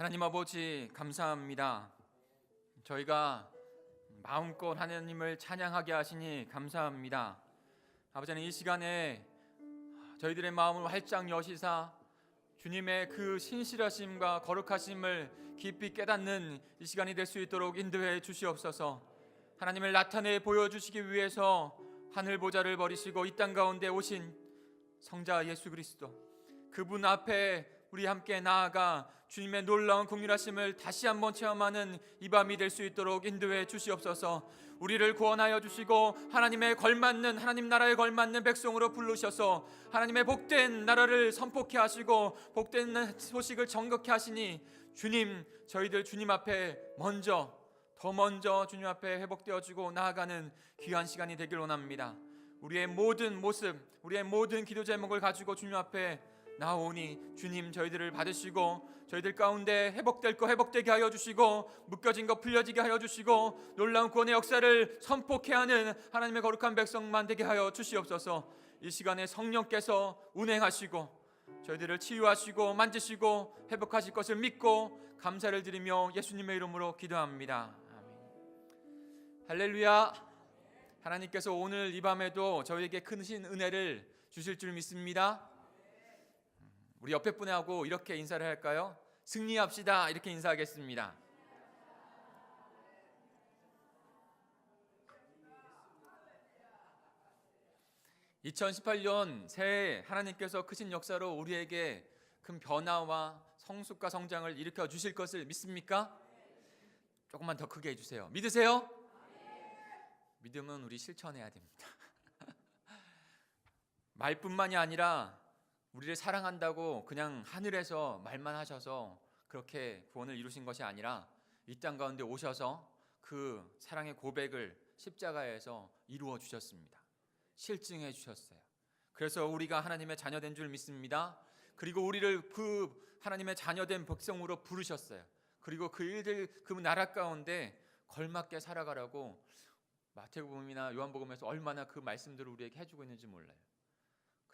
하나님 아버지 감사합니다. 저희가 마음껏 하나님을 찬양하게 하시니 감사합니다. 아버지는 이 시간에 저희들의 마음을 활짝 여시사 주님의 그 신실하심과 거룩하심을 깊이 깨닫는 이 시간이 될 수 있도록 인도해 주시옵소서. 하나님을 나타내 보여주시기 위해서 하늘 보좌를 버리시고 이 땅 가운데 오신 성자 예수 그리스도, 그분 앞에 우리 함께 나아가 주님의 놀라운 긍휼하심을 다시 한번 체험하는 이 밤이 될 수 있도록 인도해 주시옵소서. 우리를 구원하여 주시고 하나님의 걸맞는, 하나님 나라에 걸맞는 백성으로 부르셔서 하나님의 복된 나라를 선포케 하시고 복된 소식을 전거케 하시니 주님, 저희들 주님 앞에 더 먼저 주님 앞에 회복되어지고 나아가는 귀한 시간이 되길 원합니다. 우리의 모든 모습, 우리의 모든 기도 제목을 가지고 주님 앞에 나오니 주님, 저희들을 받으시고 저희들 가운데 회복될 거 회복되게 하여 주시고 묶여진 거 풀려지게 하여 주시고 놀라운 구원의 역사를 선포케 하는 하나님의 거룩한 백성만 되게 하여 주시옵소서. 이 시간에 성령께서 운행하시고 저희들을 치유하시고 만지시고 회복하실 것을 믿고 감사를 드리며 예수님의 이름으로 기도합니다. 아멘. 할렐루야. 하나님께서 오늘 이 밤에도 저희에게 크신 은혜를 주실 줄 믿습니다. 우리 옆에 분하고 이렇게 인사를 할까요? 승리합시다. 이렇게 인사하겠습니다. (2018년) 새해 하나님께서 크신 역사로 우리에게 큰 변화와 성숙과 성장을 일으켜 주실 것을 믿습니까? 조금만 더 크게 해주세요. 믿으세요? 믿음은 우리 실천해야 됩니다. 말뿐만이 아니라 우리를 사랑한다고 그냥 하늘에서 말만 하셔서 그렇게 구원을 이루신 것이 아니라 이 땅 가운데 오셔서 그 사랑의 고백을 십자가에서 이루어 주셨습니다. 실증해 주셨어요. 그래서 우리가 하나님의 자녀된 줄 믿습니다. 그리고 우리를 그 하나님의 자녀된 백성으로 부르셨어요. 그리고 그 일들, 그 나라 가운데 걸맞게 살아가라고 마태복음이나 요한복음에서 얼마나 그 말씀들을 우리에게 해주고 있는지 몰라요.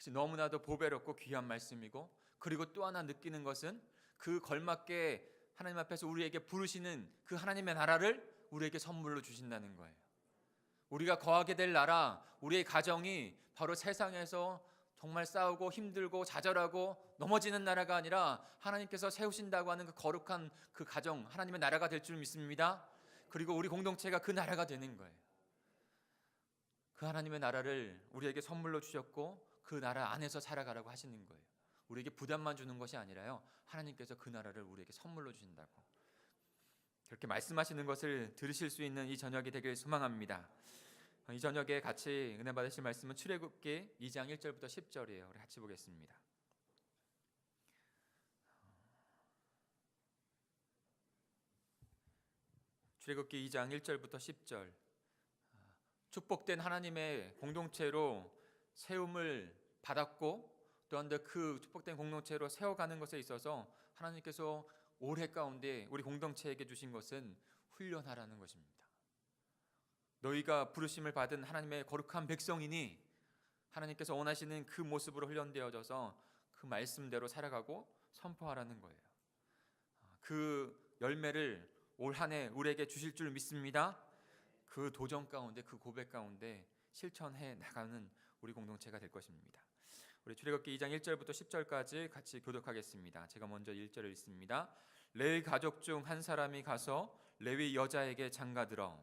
그것이 너무나도 보배롭고 귀한 말씀이고, 그리고 또 하나 느끼는 것은 그 걸맞게 하나님 앞에서 우리에게 부르시는 그 하나님의 나라를 우리에게 선물로 주신다는 거예요. 우리가 거하게 될 나라, 우리의 가정이 바로 세상에서 정말 싸우고 힘들고 좌절하고 넘어지는 나라가 아니라 하나님께서 세우신다고 하는 그 거룩한 그 가정, 하나님의 나라가 될 줄 믿습니다. 그리고 우리 공동체가 그 나라가 되는 거예요. 그 하나님의 나라를 우리에게 선물로 주셨고 그 나라 안에서 살아가라고 하시는 거예요. 우리에게 부담만 주는 것이 아니라요, 하나님께서 그 나라를 우리에게 선물로 주신다고 그렇게 말씀하시는 것을 들으실 수 있는 이 저녁이 되길 소망합니다. 이 저녁에 같이 은혜 받으실 말씀은 출애굽기 2장 1절부터 10절이에요. 우리 같이 보겠습니다. 출애굽기 2장 1절부터 10절. 축복된 하나님의 공동체로 세움을 받았고 또한 그 축복된 공동체로 세워가는 것에 있어서 하나님께서 올해 가운데 우리 공동체에게 주신 것은 훈련하라는 것입니다. 너희가 부르심을 받은 하나님의 거룩한 백성이니 하나님께서 원하시는 그 모습으로 훈련되어져서 그 말씀대로 살아가고 선포하라는 거예요. 그 열매를 올 한 해 우리에게 주실 줄 믿습니다. 그 도전 가운데, 그 고백 가운데 실천해 나가는 우리 공동체가 될 것입니다. 우리 출애굽기 2장 1절부터 10절까지 같이 교독하겠습니다. 제가 먼저 1절을 읽습니다. 레위 가족 중 한 사람이 가서 레위 여자에게 장가들어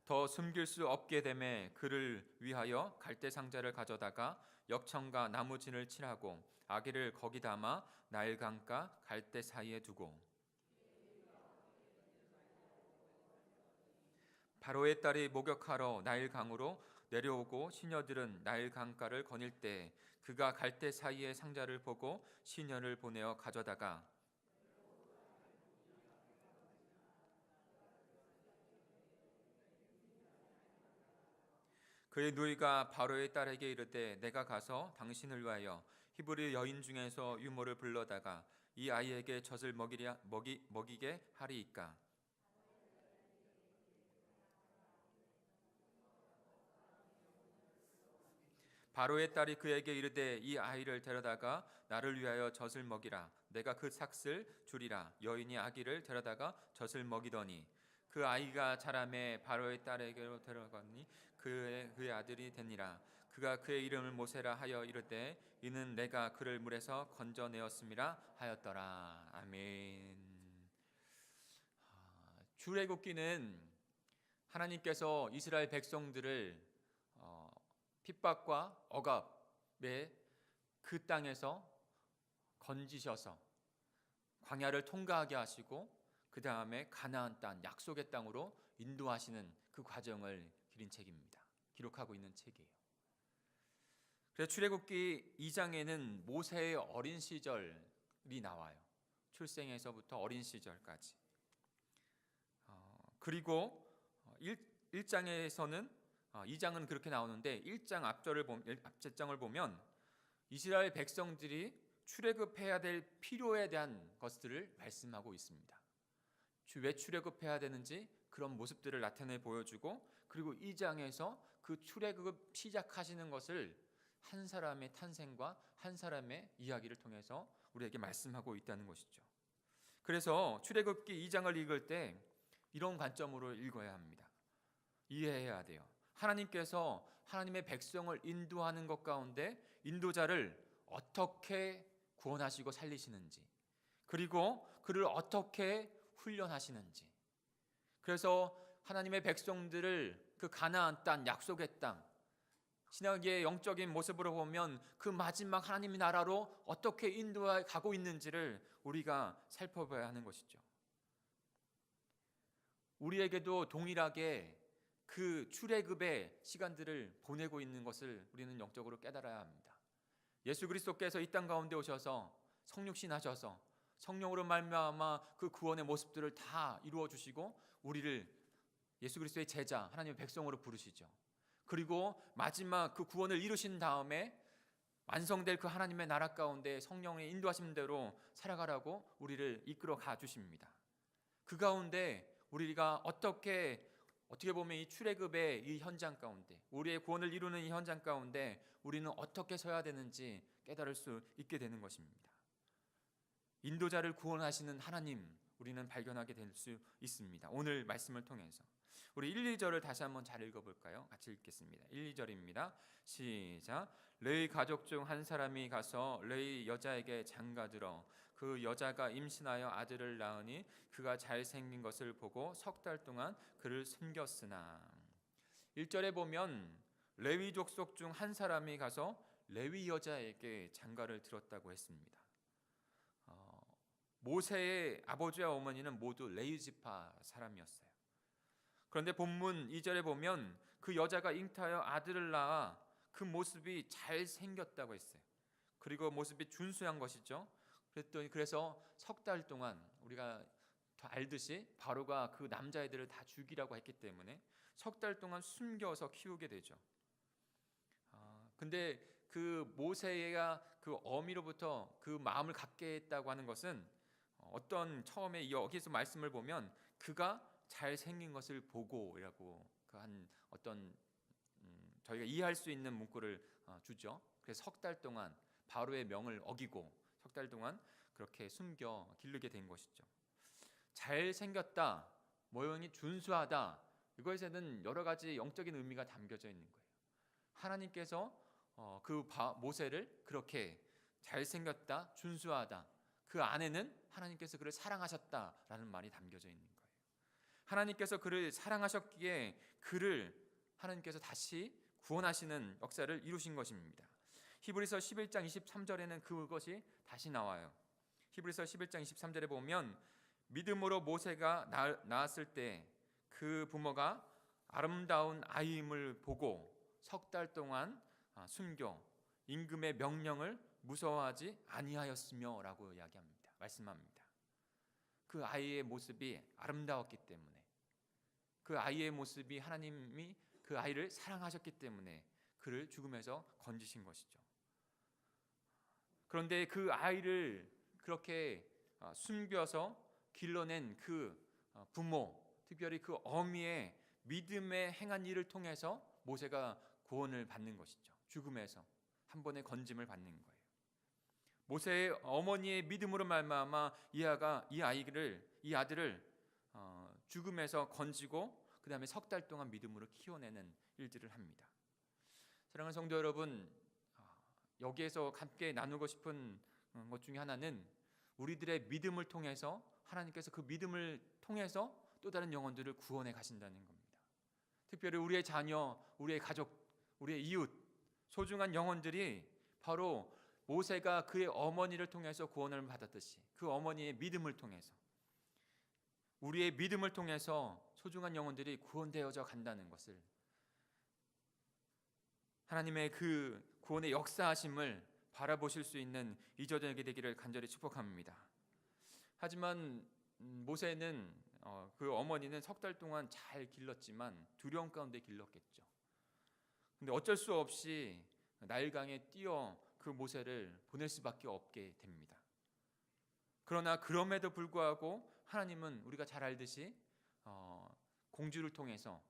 더 숨길 수 없게 되매 그를 위하여 갈대 상자를 가져다가 역청과 나무진을 칠하고 아기를 거기 담아 나일 강가 갈대 사이에 두고 바로의 딸이 목욕하러 나일 강으로 내려오고 시녀들은 나일 강가를 거닐 때 그가 갈대 사이의 상자를 보고 시녀를 보내어 가져다가 그의 누이가 바로의 딸에게 이르되 내가 가서 당신을 위하여 히브리 여인 중에서 유모를 불러다가 이 아이에게 젖을 먹이게 하리이까. 바로의 딸이 그에게 이르되 이 아이를 데려다가 나를 위하여 젖을 먹이라. 내가 그 삭슬 주리라. 여인이 아기를 데려다가 젖을 먹이더니 그 아이가 자라매 바로의 딸에게로 데려가니 그의 아들이 되니라. 그가 그의 이름을 모세라 하여 이르되 이는 내가 그를 물에서 건져내었음이라 하였더라. 아멘. 출애굽기는 하나님께서 이스라엘 백성들을 핍박과 억압에 그 땅에서 건지셔서 광야를 통과하게 하시고 그 다음에 가나안 땅, 약속의 땅으로 인도하시는 그 과정을 기린 책입니다. 기록하고 있는 책이에요. 그래서 출애굽기 2장에는 모세의 어린 시절이 나와요. 출생에서부터 어린 시절까지. 그리고 1장에서는 2장은 그렇게 나오는데 1장 앞절을 보면 이스라엘 백성들이 출애굽해야 될 필요에 대한 것들을 말씀하고 있습니다. 왜 출애굽해야 되는지 그런 모습들을 나타내 보여주고, 그리고 2장에서 그 출애굽 시작하시는 것을 한 사람의 탄생과 한 사람의 이야기를 통해서 우리에게 말씀하고 있다는 것이죠. 그래서 출애굽기 2장을 읽을 때 이런 관점으로 읽어야 합니다. 이해해야 돼요. 하나님께서 하나님의 백성을 인도하는 것 가운데 인도자를 어떻게 구원하시고 살리시는지, 그리고 그를 어떻게 훈련하시는지, 그래서 하나님의 백성들을 그 가나안 땅, 약속의 땅, 신약의 영적인 모습으로 보면 그 마지막 하나님의 나라로 어떻게 인도해 가고 있는지를 우리가 살펴봐야 하는 것이죠. 우리에게도 동일하게 그 출애굽의 시간들을 보내고 있는 것을 우리는 영적으로 깨달아야 합니다. 예수 그리스도께서 이 땅 가운데 오셔서 성육신 하셔서 성령으로 말미암아 그 구원의 모습들을 다 이루어 주시고 우리를 예수 그리스도의 제자, 하나님의 백성으로 부르시죠. 그리고 마지막 그 구원을 이루신 다음에 완성될 그 하나님의 나라 가운데 성령의 인도하신 대로 살아가라고 우리를 이끌어 가 주십니다. 그 가운데 우리가 어떻게 보면 이 출애굽의 이 현장 가운데, 우리의 구원을 이루는 이 현장 가운데 우리는 어떻게 서야 되는지 깨달을 수 있게 되는 것입니다. 인도자를 구원하시는 하나님, 우리는 발견하게 될 수 있습니다. 오늘 말씀을 통해서 우리 1, 2절을 다시 한번 잘 읽어볼까요? 같이 읽겠습니다. 1, 2절입니다. 시작. 레위 가족 중 한 사람이 가서 레위 여자에게 장가들어 그 여자가 임신하여 아들을 낳으니 그가 잘생긴 것을 보고 석 달 동안 그를 숨겼으나. 1절에 보면 레위 족속 중 한 사람이 가서 레위 여자에게 장가를 들었다고 했습니다. 모세의 아버지와 어머니는 모두 레위 지파 사람이었어요. 그런데 본문 2절에 보면 그 여자가 잉타하여 아들을 낳아 그 모습이 잘생겼다고 했어요. 그리고 모습이 준수한 것이죠. 그래서 석 달 동안, 우리가 알듯이 바로가 그 남자애들을 다 죽이라고 했기 때문에 석 달 동안 숨겨서 키우게 되죠. 근데 그 모세가 그 어미로부터 그 마음을 갖게 했다고 하는 것은 어떤, 처음에 여기서 말씀을 보면 그가 잘생긴 것을 보고라고 그 한 어떤 저희가 이해할 수 있는 문구를 주죠. 그래서 석 달 동안 바로의 명을 어기고 석 달 동안 그렇게 숨겨 기르게 된 것이죠. 잘생겼다, 모형이 준수하다, 이것에는 여러 가지 영적인 의미가 담겨져 있는 거예요. 하나님께서 그 모세를 그렇게 잘생겼다, 준수하다, 그 안에는 하나님께서 그를 사랑하셨다라는 말이 담겨져 있는 거예요. 하나님께서 그를 사랑하셨기에 그를 하나님께서 다시 구원하시는 역사를 이루신 것입니다. 히브리서 11장 23절에는 그것이 다시 나와요. 히브리서 11장 23절에 보면 믿음으로 모세가 낳았을 때 그 부모가 아름다운 아이임을 보고 석 달 동안 숨겨 임금의 명령을 무서워하지 아니하였으며 라고 이야기합니다. 말씀합니다. 그 아이의 모습이 아름다웠기 때문에, 그 아이의 모습이 하나님이 그 아이를 사랑하셨기 때문에 그를 죽음에서 건지신 것이죠. 그런데 그 아이를 그렇게 숨겨서 길러낸 그 부모, 특별히 그 어미의 믿음에 행한 일을 통해서 모세가 구원을 받는 것이죠. 죽음에서 한 번의 건짐을 받는 거예요. 모세의 어머니의 믿음으로 말미암아 이 아들을 죽음에서 건지고 그 다음에 석 달 동안 믿음으로 키워내는 일들을 합니다. 사랑하는 성도 여러분, 여기에서 함께 나누고 싶은 것 중에 하나는 우리들의 믿음을 통해서 하나님께서 그 믿음을 통해서 또 다른 영혼들을 구원해 가신다는 겁니다. 특별히 우리의 자녀, 우리의 가족, 우리의 이웃, 소중한 영혼들이 바로 모세가 그의 어머니를 통해서 구원을 받았듯이 그 어머니의 믿음을 통해서 우리의 믿음을 통해서 소중한 영혼들이 구원되어져 간다는 것을, 하나님의 그 구원의 역사하심을 바라보실 수 있는 이 저녁이 되기를 간절히 축복합니다. 하지만 모세는 그 어머니는 석 달 동안 잘 길렀지만 두려움 가운데 길렀겠죠. 근데 어쩔 수 없이 나일강에 뛰어 그 모세를 보낼 수밖에 없게 됩니다. 그러나 그럼에도 불구하고 하나님은 우리가 잘 알듯이 공주를 통해서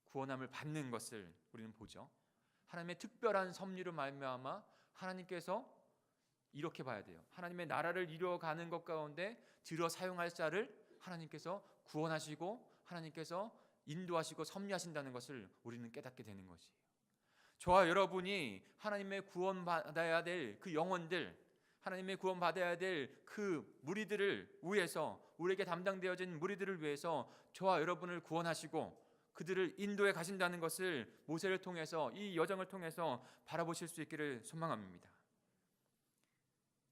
구원함을 받는 것을 우리는 보죠. 하나님의 특별한 섭리로 말미암아 하나님께서 이렇게 봐야 돼요. 하나님의 나라를 이루어가는 것 가운데 들어 사용할 자를 하나님께서 구원하시고 하나님께서 인도하시고 섭리하신다는 것을 우리는 깨닫게 되는 것이에요. 저와 여러분이 하나님의 구원받아야 될 그 영혼들, 하나님의 구원받아야 될 그 무리들을 위해서, 우리에게 담당되어진 무리들을 위해서 저와 여러분을 구원하시고 그들을 인도해 가신다는 것을 모세를 통해서, 이 여정을 통해서 바라보실 수 있기를 소망합니다.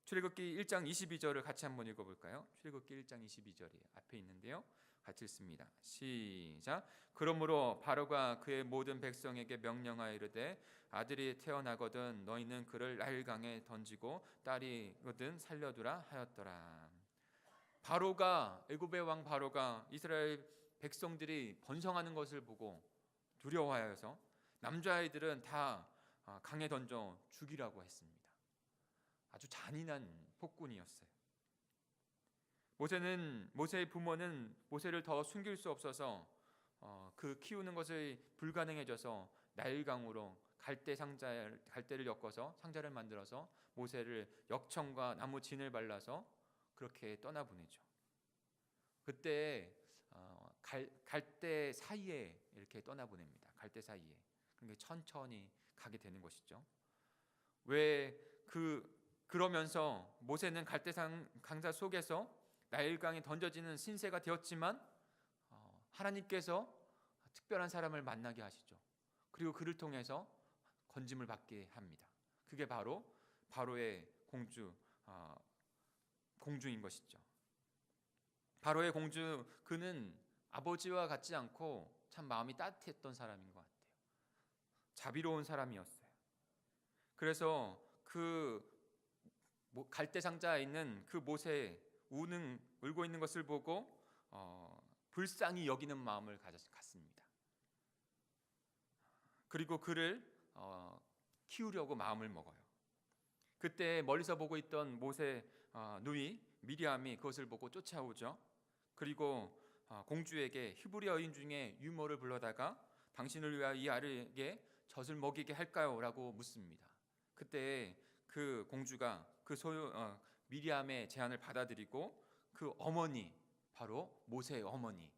출애굽기 1장 22절을 같이 한번 읽어볼까요? 출애굽기 1장 22절이 앞에 있는데요, 같이 읽습니다. 시작. 그러므로 바로가 그의 모든 백성에게 명령하여 이르되 아들이 태어나거든 너희는 그를 나일강에 던지고 딸이거든 살려두라 하였더라. 바로가, 애굽의 왕 바로가 이스라엘 백성들이 번성하는 것을 보고 두려워하여서 남자아이들은 다 강에 던져 죽이라고 했습니다. 아주 잔인한 폭군이었어요. 모세의 부모는 모세를 더 숨길 수 없어서 그 키우는 것이 불가능해져서 나일강으로 갈대를 엮어서 상자를 만들어서 모세를 역청과 나무 진을 발라서 그렇게 떠나보내죠. 그때 갈대 사이에 이렇게 떠나보냅니다. 갈대 사이에. 그러니까 천천히 가게 되는 것이죠. 그러면서 모세는 갈대산 강사 속에서 나일강에 던져지는 신세가 되었지만 하나님께서 특별한 사람을 만나게 하시죠. 그리고 그를 통해서 건짐을 받게 합니다. 그게 바로 바로의 공주인 것이죠. 바로의 공주, 그는 아버지와 같지 않고 참 마음이 따뜻했던 사람인 것 같아요. 자비로운 사람이었어요. 그래서 그 갈대 상자에 있는 그 모세 울고 있는 것을 보고 불쌍히 여기는 마음을 갖습니다. 그리고 그를 키우려고 마음을 먹어요. 그때 멀리서 보고 있던 모세 누이 미리암이 그것을 보고 쫓아오죠. 그리고 공주에게 히브리 여인 중에 유모를 불러다가 당신을 위하여 이 아들에게 젖을 먹이게 할까요? 라고 묻습니다. 그때 그 공주가 미리암의 제안을 받아들이고 그 어머니, 바로 모세의 어머니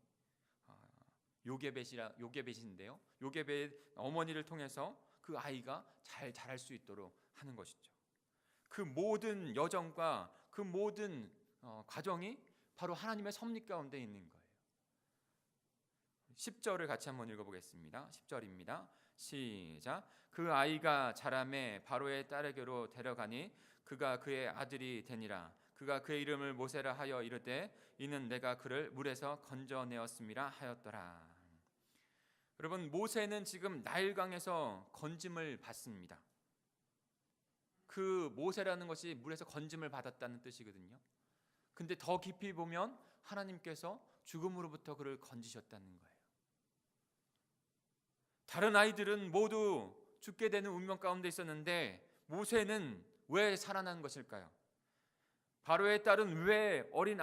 요게벳인데요, 요게벳 어머니를 통해서 그 아이가 잘 자랄 수 있도록 하는 것이죠. 그 모든 여정과 그 모든 과정이 바로 하나님의 섭리 가운데 있는 거예요. 10절을 같이 한번 읽어보겠습니다. 10절입니다. 시작. 그 아이가 자라매 바로의 딸에게로 데려가니 그가 그의 아들이 되니라. 그가 그의 이름을 모세라 하여 이르되 이는 내가 그를 물에서 건져내었음이라 하였더라. 여러분, 모세는 지금 나일강에서 건짐을 받습니다. 그 모세라는 것이 물에서 건짐을 받았다는 뜻이거든요. 근데 더 깊이 보면 하나님께서 죽음으로부터 그를 건지셨다는 거예요. 다른 아이들은 모두 죽게 되는 운명 가운데 있었는데 모세는 왜 살아난 것일까요? 바로의 딸은 왜 어린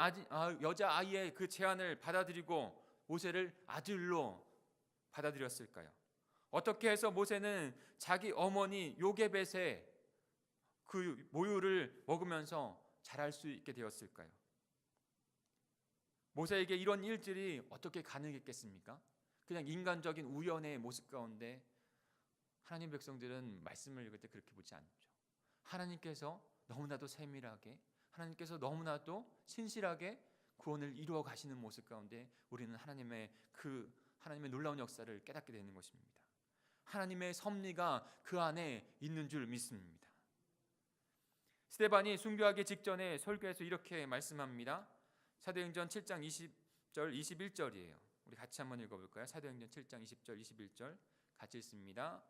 여자아이의 그 제안을 받아들이고 모세를 아들로 받아들였을까요? 어떻게 해서 모세는 자기 어머니 요게벳의 그 모유를 먹으면서 자랄 수 있게 되었을까요? 모세에게 이런 일들이 어떻게 가능했겠습니까? 그냥 인간적인 우연의 모습 가운데 하나님 백성들은 말씀을 읽을 때 그렇게 보지 않죠. 하나님께서 너무나도 세밀하게, 하나님께서 너무나도 신실하게 구원을 이루어 가시는 모습 가운데 우리는 하나님의 놀라운 역사를 깨닫게 되는 것입니다. 하나님의 섭리가 그 안에 있는 줄 믿습니다. 스데반이 순교하기 직전에 설교에서 이렇게 말씀합니다. 사도행전 7장 20절 21절이에요. 우리 같이 한번 읽어볼까요? 사도행전 7장 20절 21절 같이 읽습니다.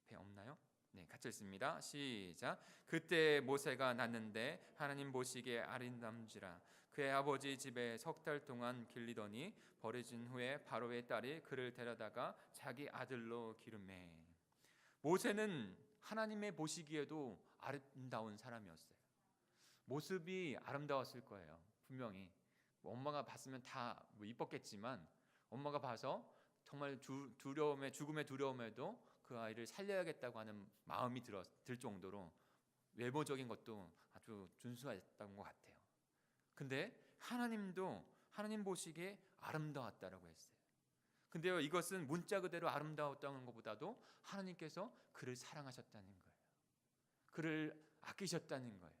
배 없나요? 네, 같이 읽습니다. 시작. 그때 모세가 낳는데 하나님 보시기에 아름답지라. 그의 아버지 집에 석 달 동안 길리더니 버려진 후에 바로의 딸이 그를 데려다가 자기 아들로 기르매. 모세는 하나님의 보시기에도 아름다운 사람이었어요. 모습이 아름다웠을 거예요. 분명히 엄마가 봤으면 다 이뻤겠지만 엄마가 봐서 정말 죽음의 두려움에도 그 아이를 살려야겠다고 하는 마음이 들 정도로 외모적인 것도 아주 준수했던 것 같아요. 근데 하나님도 하나님 보시기에 아름다웠다라고 했어요. 근데요, 이것은 문자 그대로 아름다웠다는 것보다도 하나님께서 그를 사랑하셨다는 거예요. 그를 아끼셨다는 거예요.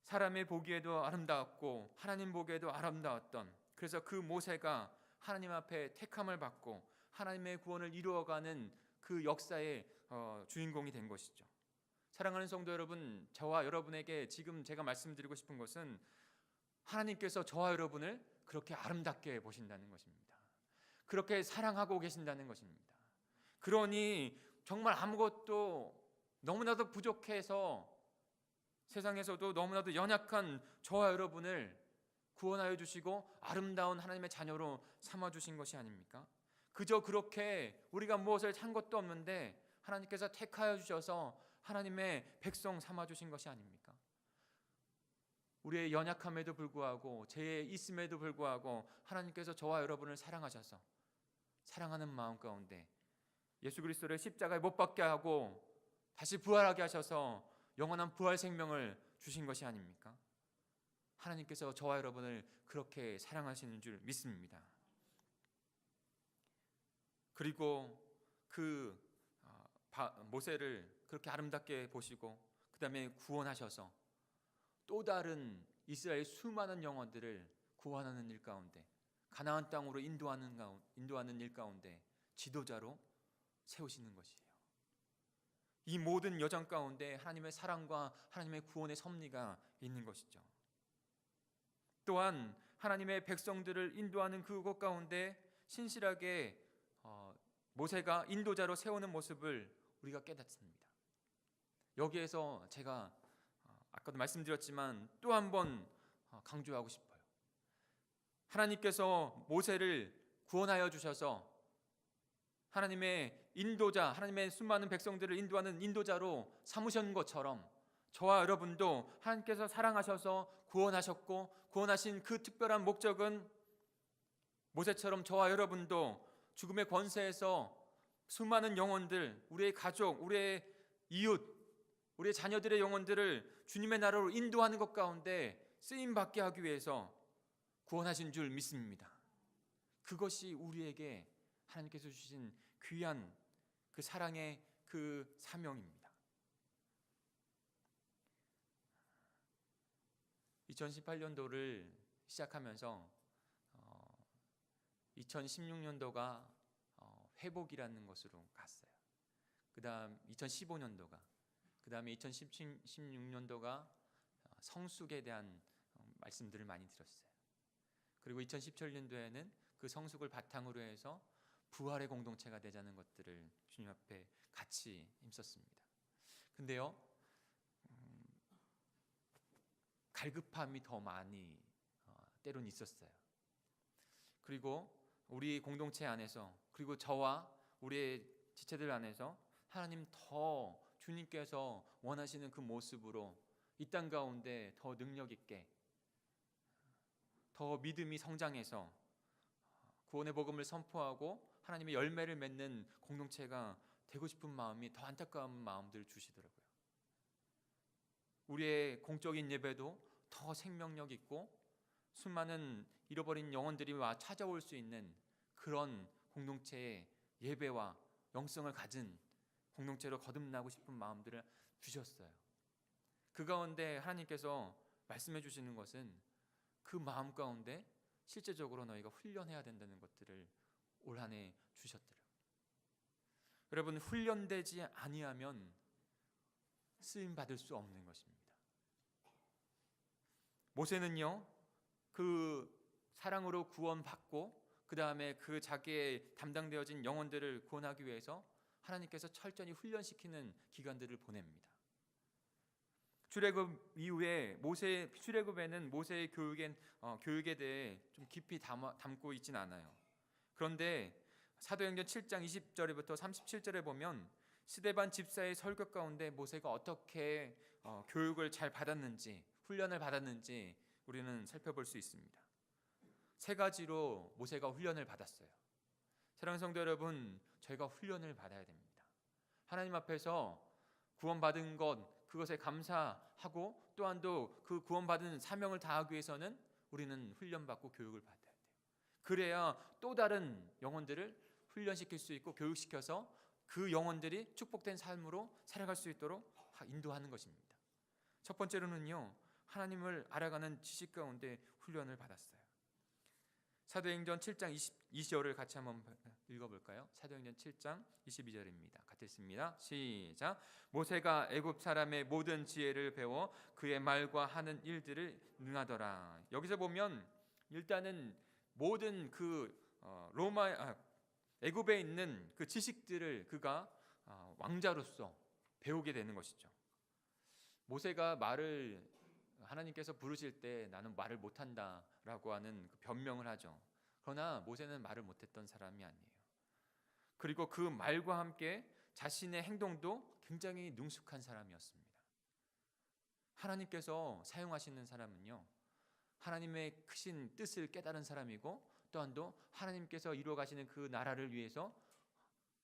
사람의 보기에도 아름다웠고 하나님 보기에도 아름다웠던, 그래서 그 모세가 하나님 앞에 택함을 받고 하나님의 구원을 이루어가는 그 역사의 주인공이 된 것이죠. 사랑하는 성도 여러분, 저와 여러분에게 지금 제가 말씀드리고 싶은 것은 하나님께서 저와 여러분을 그렇게 아름답게 보신다는 것입니다. 그렇게 사랑하고 계신다는 것입니다. 그러니 정말 아무것도 너무나도 부족해서 세상에서도 너무나도 연약한 저와 여러분을 구원하여 주시고 아름다운 하나님의 자녀로 삼아 주신 것이 아닙니까? 그저 그렇게 우리가 무엇을 한 것도 없는데 하나님께서 택하여 주셔서 하나님의 백성 삼아 주신 것이 아닙니까? 우리의 연약함에도 불구하고 죄에 있음에도 불구하고 하나님께서 저와 여러분을 사랑하셔서 사랑하는 마음 가운데 예수 그리스도를 십자가에 못 박게 하고 다시 부활하게 하셔서 영원한 부활 생명을 주신 것이 아닙니까? 하나님께서 저와 여러분을 그렇게 사랑하시는 줄 믿습니다. 그리고 그 모세를 그렇게 아름답게 보시고 그 다음에 구원하셔서 또 다른 이스라엘 수많은 영혼들을 구원하는 일 가운데, 가나안 땅으로 인도하는 일 가운데 지도자로 세우시는 것이에요. 이 모든 여정 가운데 하나님의 사랑과 하나님의 구원의 섭리가 있는 것이죠. 또한 하나님의 백성들을 인도하는 그것 가운데 신실하게 모세가 인도자로 세우는 모습을 우리가 깨닫습니다. 여기에서 제가 아까도 말씀드렸지만 또 한 번 강조하고 싶어요. 하나님께서 모세를 구원하여 주셔서 하나님의 인도자, 하나님의 수많은 백성들을 인도하는 인도자로 삼으신 것처럼 저와 여러분도 하나님께서 사랑하셔서 구원하셨고, 구원하신 그 특별한 목적은 모세처럼 저와 여러분도 죽음의 권세에서 수많은 영혼들, 우리의 가족, 우리의 이웃, 우리의 자녀들의 영혼들을 주님의 나라로 인도하는 것 가운데 쓰임받게 하기 위해서 구원하신 줄 믿습니다. 그것이 우리에게 하나님께서 주신 귀한 그 사랑의 그 사명입니다. 2018년도를 시작하면서 2016년도가 회복이라는 것으로 갔어요. 그 다음 2015년도가, 그 다음에 2016년도가 성숙에 대한 말씀들을 많이 들었어요. 그리고 2017년도에는 그 성숙을 바탕으로 해서 부활의 공동체가 되자는 것들을 주님 앞에 같이 힘썼습니다. 근데요, 갈급함이 더 많이 때론 있었어요. 그리고 우리 공동체 안에서, 그리고 저와 우리의 지체들 안에서 하나님 더 주님께서 원하시는 그 모습으로 이 땅 가운데 더 능력 있게, 더 믿음이 성장해서 구원의 복음을 선포하고 하나님의 열매를 맺는 공동체가 되고 싶은 마음이 더 안타까운 마음들을 주시더라고요. 우리의 공적인 예배도 더 생명력 있고 수많은 잃어버린 영혼들이 와 찾아올 수 있는 그런 공동체의 예배와 영성을 가진 공동체로 거듭나고 싶은 마음들을 주셨어요. 그 가운데 하나님께서 말씀해 주시는 것은 그 마음 가운데 실제적으로 너희가 훈련해야 된다는 것들을 올 한 해 주셨더라고요. 여러분, 훈련되지 아니하면 쓰임 받을 수 없는 것입니다. 모세는요, 그 사랑으로 구원받고 그 다음에 그 자기의 담당되어진 영혼들을 구원하기 위해서 하나님께서 철저히 훈련시키는 기간들을 보냅니다. 출애굽 이후에 모세의 출애굽에는 모세의 교육에 대해 좀 깊이 담고 있진 않아요. 그런데 사도행전 7장 20절부터 37절에 보면 스데반 집사의 설교 가운데 모세가 어떻게 교육을 잘 받았는지, 훈련을 받았는지 우리는 살펴볼 수 있습니다. 세 가지로 모세가 훈련을 받았어요. 사랑하는 성도 여러분, 저희가 훈련을 받아야 됩니다. 하나님 앞에서 구원받은 것, 그것에 감사하고 또한도 그 구원받은 사명을 다하기 위해서는 우리는 훈련받고 교육을 받아야 돼요. 그래야 또 다른 영혼들을 훈련시킬 수 있고 교육시켜서 그 영혼들이 축복된 삶으로 살아갈 수 있도록 인도하는 것입니다. 첫 번째로는요, 하나님을 알아가는 지식 가운데 훈련을 받았어요. 사도행전 7장 22절을 같이 한번 읽어볼까요? 사도행전 7장 22절입니다. 같이 읽습니다. 시작. 모세가 애굽 사람의 모든 지혜를 배워 그의 말과 하는 일들을 능하더라. 여기서 보면 일단은 모든 그 애굽에 있는 그 지식들을 그가 왕자로서 배우게 되는 것이죠. 모세가 말을 하나님께서 부르실 때 나는 말을 못한다라고 하는 그 변명을 하죠. 그러나 모세는 말을 못했던 사람이 아니에요. 그리고 그 말과 함께 자신의 행동도 굉장히 능숙한 사람이었습니다. 하나님께서 사용하시는 사람은요, 하나님의 크신 뜻을 깨달은 사람이고 또한도 하나님께서 이루어 가시는 그 나라를 위해서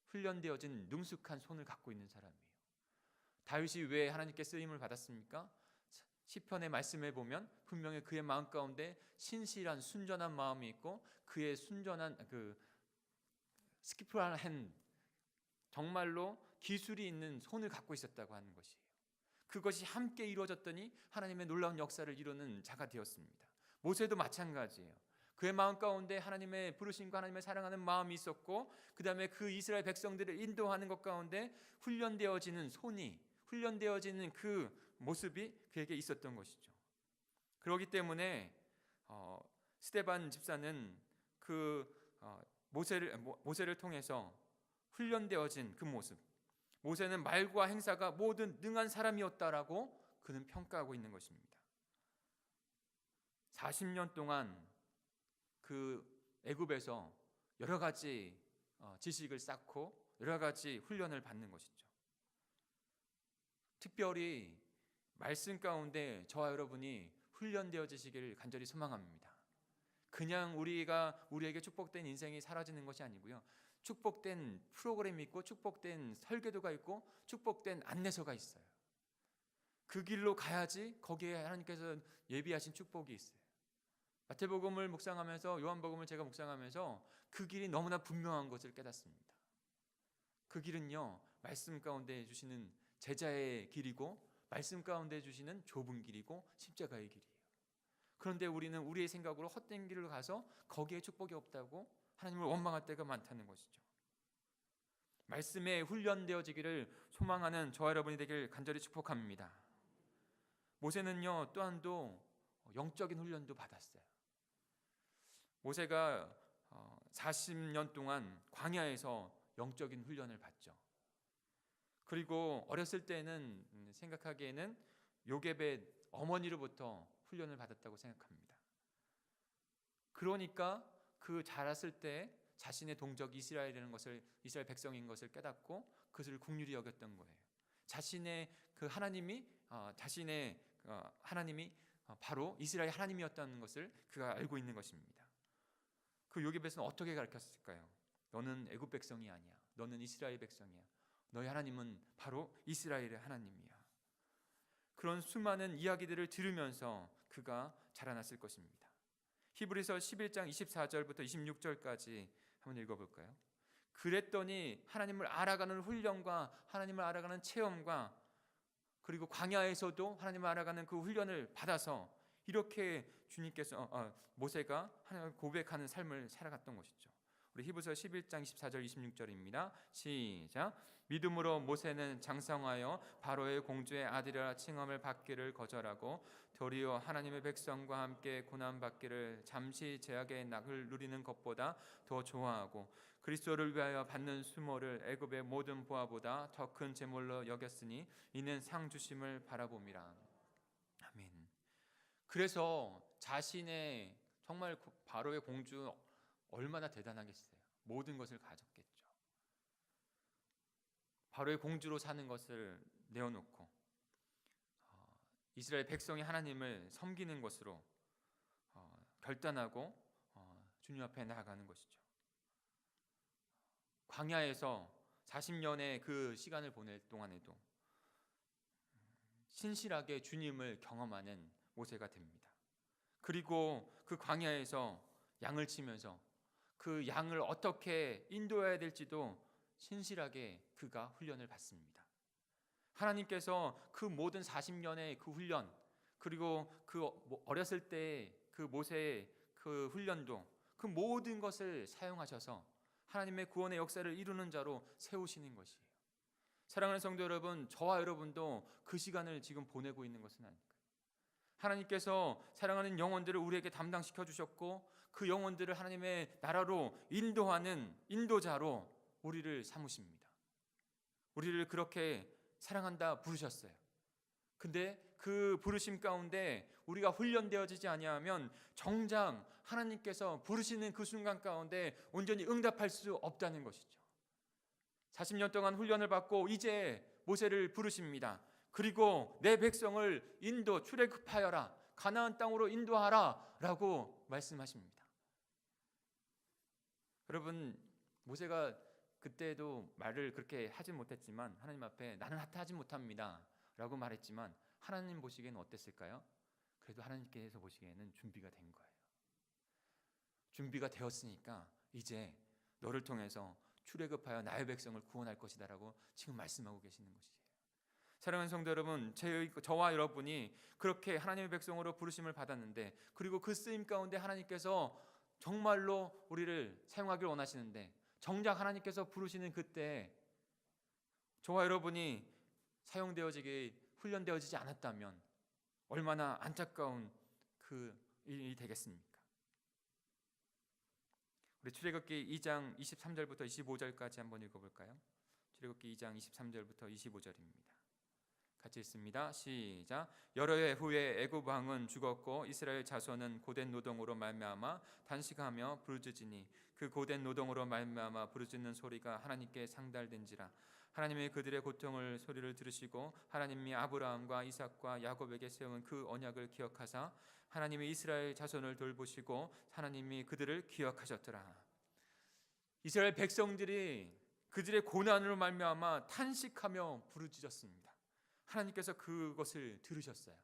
훈련되어진 능숙한 손을 갖고 있는 사람이에요. 다윗이 왜 하나님께 쓰임을 받았습니까? 시편의 말씀에 보면 분명히 그의 마음 가운데 신실한 순전한 마음이 있고 그의 순전한 그 스키프한 핸, 정말로 기술이 있는 손을 갖고 있었다고 하는 것이에요. 그것이 함께 이루어졌더니 하나님의 놀라운 역사를 이루는 자가 되었습니다. 모세도 마찬가지예요. 그의 마음 가운데 하나님의 부르심과 하나님의 사랑하는 마음이 있었고 그 다음에 그 이스라엘 백성들을 인도하는 것 가운데 훈련되어지는 손이, 훈련되어지는 그 모습이 그에게 있었던 것이죠. 그렇기 때문에 스데반 집사는 그 모세를 통해서 훈련되어진 그 모습, 모세는 말과 행사가 모든 능한 사람이었다라고 그는 평가하고 있는 것입니다. 40년 동안 그 애굽에서 여러 가지 지식을 쌓고 여러 가지 훈련을 받는 것이죠. 특별히 말씀 가운데 저와 여러분이 훈련되어지시기를 간절히 소망합니다. 그냥 우리에게 축복된 인생이 사라지는 것이 아니고요, 축복된 프로그램이 있고 축복된 설교도가 있고 축복된 안내서가 있어요. 그 길로 가야지 거기에 하나님께서 예비하신 축복이 있어요. 마태복음을 묵상하면서, 요한복음을 제가 묵상하면서 그 길이 너무나 분명한 것을 깨닫습니다. 그 길은요, 말씀 가운데 주시는 제자의 길이고 말씀 가운데 주시는 좁은 길이고 십자가의 길이에요. 그런데 우리는 우리의 생각으로 헛된 길을 가서 거기에 축복이 없다고 하나님을 원망할 때가 많다는 것이죠. 말씀에 훈련되어지기를 소망하는 저와 여러분이 되길 간절히 축복합니다. 모세는요, 또한도 영적인 훈련도 받았어요. 모세가 40년 동안 광야에서 영적인 훈련을 받죠. 그리고 어렸을 때는 생각하기에는 요셉의 어머니로부터 훈련을 받았다고 생각합니다. 그러니까 그 자랐을 때 자신의 동족이 이스라엘 백성인 것을 깨닫고 그것을 긍휼히 여겼던 거예요. 자신의 그 하나님이 바로 이스라엘 하나님이었다는 것을 그가 알고 있는 것입니다. 그 요셉에서는 어떻게 가르쳤을까요? 너는 애굽 백성이 아니야. 너는 이스라엘 백성이야. 너희 하나님은 바로 이스라엘의 하나님이야. 그런 수많은 이야기들을 들으면서 그가 자라났을 것입니다. 히브리서 11장 24절부터 26절까지 한번 읽어볼까요? 그랬더니 하나님을 알아가는 훈련과 하나님을 알아가는 체험과 그리고 광야에서도 하나님을 알아가는 그 훈련을 받아서 이렇게 주님께서 모세가 하나님을 고백하는 삶을 살아갔던 것이죠. 우리 히브리서 11장 24절 26절입니다. 시작. 믿음으로 모세는 장성하여 바로의 공주의 아들이라 칭함을 받기를 거절하고 도리어 하나님의 백성과 함께 고난 받기를 잠시 제약의 낙을 누리는 것보다 더 좋아하고 그리스도를 위하여 받는 수모를 애굽의 모든 보화보다 더 큰 제물로 여겼으니 이는 상 주심을 바라봄이라. 아멘. 그래서 자신의 정말 바로의 공주 얼마나 대단하겠어요. 모든 것을 가졌겠죠. 바로의 공주로 사는 것을 내어놓고 이스라엘 백성이 하나님을 섬기는 것으로 결단하고 주님 앞에 나아가는 것이죠. 광야에서 40년의 그 시간을 보낼 동안에도 신실하게 주님을 경험하는 모세가 됩니다. 그리고 그 광야에서 양을 치면서 그 양을 어떻게 인도해야 될지도 신실하게 그가 훈련을 받습니다. 하나님께서 그 모든 40년의 그 훈련, 그리고 그 어렸을 때 그 모세의 그 훈련도 그 모든 것을 사용하셔서 하나님의 구원의 역사를 이루는 자로 세우시는 것이에요. 사랑하는 성도 여러분, 저와 여러분도 그 시간을 지금 보내고 있는 것은 아닐까요? 하나님께서 사랑하는 영혼들을 우리에게 담당시켜 주셨고 그 영혼들을 하나님의 나라로 인도하는 인도자로 우리를 삼으십니다. 우리를 그렇게 사랑한다 부르셨어요. 근데 그 부르심 가운데 우리가 훈련되어지지 아니하면 정작 하나님께서 부르시는 그 순간 가운데 온전히 응답할 수 없다는 것이죠. 40년 동안 훈련을 받고 이제 모세를 부르십니다. 그리고 내 백성을 출애굽하여라, 가나안 땅으로 인도하라 라고 말씀하십니다. 여러분, 모세가 그때도 말을 그렇게 하지 못했지만 하나님 앞에 나는 하지 못합니다 라고 말했지만 하나님 보시기에는 어땠을까요? 그래도 하나님께서 보시기에는 준비가 된 거예요. 준비가 되었으니까 이제 너를 통해서 출애굽하여 나의 백성을 구원할 것이다 라고 지금 말씀하고 계시는 것이에요. 사랑하는 성도 여러분, 저와 여러분이 그렇게 하나님의 백성으로 부르심을 받았는데 그리고 그 쓰임 가운데 하나님께서 정말로 우리를 사용하기를 원하시는데 정작 하나님께서 부르시는 그때 저와 여러분이 훈련되어지지 않았다면 얼마나 안타까운 그 일이 되겠습니까? 우리 출애굽기 2장 23절부터 25절까지 한번 읽어볼까요? 출애굽기 2장 23절부터 25절입니다. 같이 읽습니다. 시작. 여러 해 후에 애굽 왕은 죽었고 이스라엘 자손은 고된 노동으로 말미암아 단식하며 부르짖으니 그 고된 노동으로 말미암아 부르짖는 소리가 하나님께 상달된지라. 하나님이 그들의 고통을 소리를 들으시고 하나님이 아브라함과 이삭과 야곱에게 세운 그 언약을 기억하사 하나님이 이스라엘 자손을 돌보시고 하나님이 그들을 기억하셨더라. 이스라엘 백성들이 그들의 고난으로 말미암아 탄식하며 부르짖었습니다. 하나님께서 그것을 들으셨어요.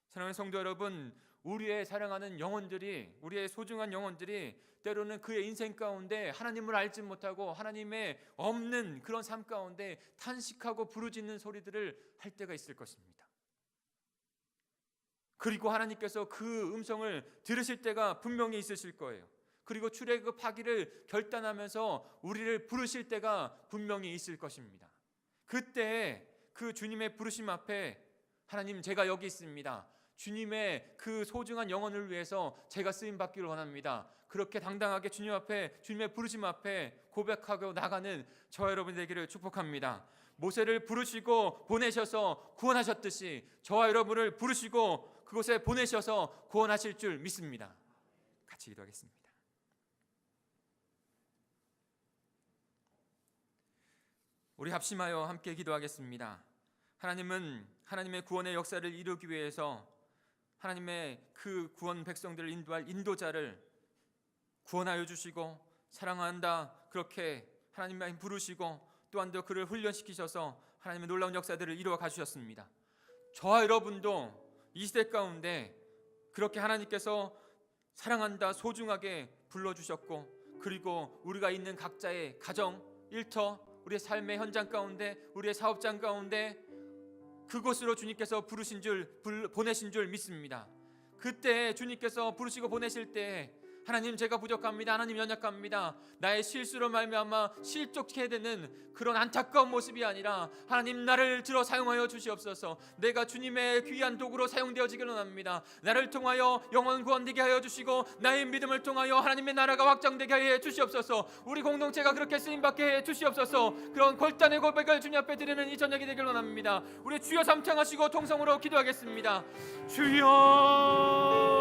사랑하는 성도 여러분, 우리의 사랑하는 영혼들이, 우리의 소중한 영혼들이 때로는 그의 인생 가운데 하나님을 알지 못하고 하나님의 없는 그런 삶 가운데 탄식하고 부르짖는 소리들을 할 때가 있을 것입니다. 그리고 하나님께서 그 음성을 들으실 때가 분명히 있으실 거예요. 그리고 출애굽하기를 결단하면서 우리를 부르실 때가 분명히 있을 것입니다. 그때 그 주님의 부르심 앞에 하나님, 제가 여기 있습니다. 주님의 그 소중한 영혼을 위해서 제가 쓰임 받기를 원합니다. 그렇게 당당하게 주님 앞에, 주님의 부르심 앞에 고백하고 나가는 저와 여러분 되기를 축복합니다. 모세를 부르시고 보내셔서 구원하셨듯이 저와 여러분을 부르시고 그곳에 보내셔서 구원하실 줄 믿습니다. 같이 기도하겠습니다. 우리 합심하여 함께 기도하겠습니다. 하나님은 하나님의 구원의 역사를 이루기 위해서 하나님의 그 구원 백성들을 인도할 인도자를 구원하여 주시고 사랑한다 그렇게 하나님만 부르시고 또한 더 그를 훈련시키셔서 하나님의 놀라운 역사들을 이루어 가주셨습니다. 저와 여러분도 이 시대 가운데 그렇게 하나님께서 사랑한다 소중하게 불러주셨고, 그리고 우리가 있는 각자의 가정, 일터, 우리의 삶의 현장 가운데, 우리의 사업장 가운데 그곳으로 주님께서 보내신 줄 믿습니다. 그때 주님께서 부르시고 보내실 때 하나님 제가 부족합니다, 하나님 연약합니다, 나의 실수로 말미암아 실족해야 되는 그런 안타까운 모습이 아니라 하나님 나를 들어 사용하여 주시옵소서. 내가 주님의 귀한 도구로 사용되어지기를 원합니다. 나를 통하여 영혼 구원되게 하여 주시고 나의 믿음을 통하여 하나님의 나라가 확장되게 하여 주시옵소서. 우리 공동체가 그렇게 쓰임받게 해 주시옵소서. 그런 결단의 고백을 주님 앞에 드리는 이 저녁이 되기를 원합니다. 우리 주여 삼창하시고 통성으로 기도하겠습니다. 주여